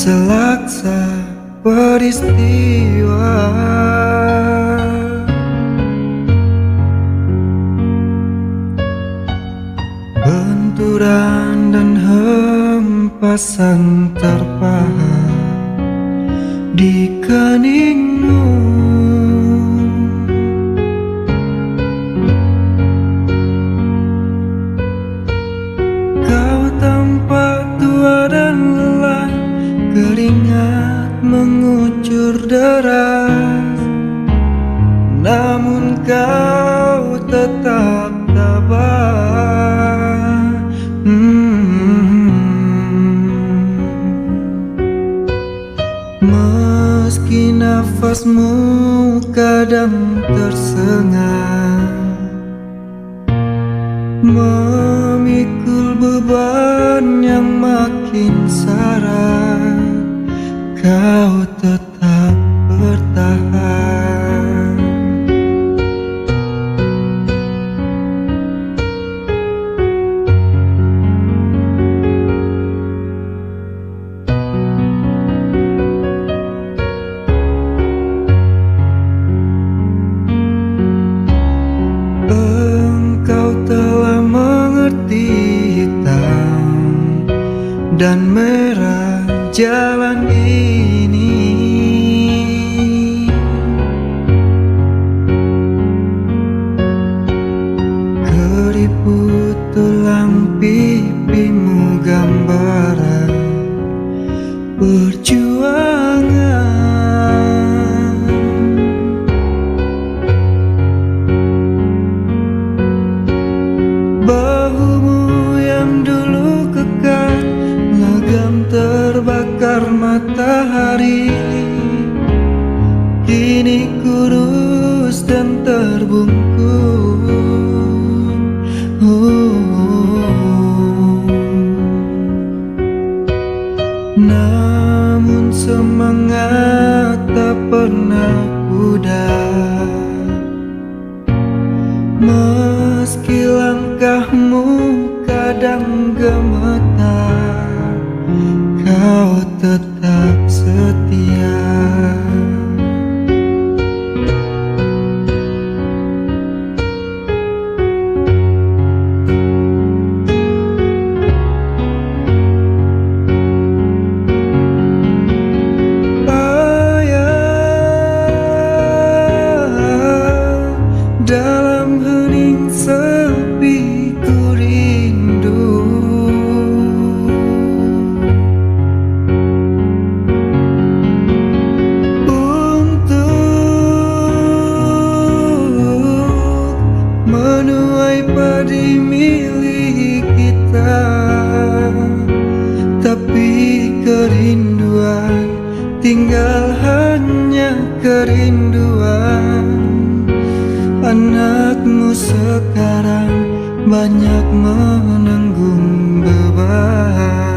selaksa peristiwa. Benturan dan hempasan terpahat di keningmu. Kau tampak tua dan lelah, keringat mengucur deras, namun kau tetap tabah. Meski nafasmu kadang tersengat, memikul beban yang makin syarat, kau tetap bertahan. Engkau telah mengerti hitam dan merah jalan ini. Keriput tulang pipimu gambaran perjuangan. Bahumu yang dulu kekar, legam terbakar matahari, kini kurus dan terbungkus. Namun semangat tak pernah pudar, meski langkahmu kadang gemetar, kau tetap setia. Dalam hening sepi ku rindu, untuk menuai padi milik kita. Tapi kerinduan tinggal hanya kerinduan. Anakmu sekarang banyak menanggung beban.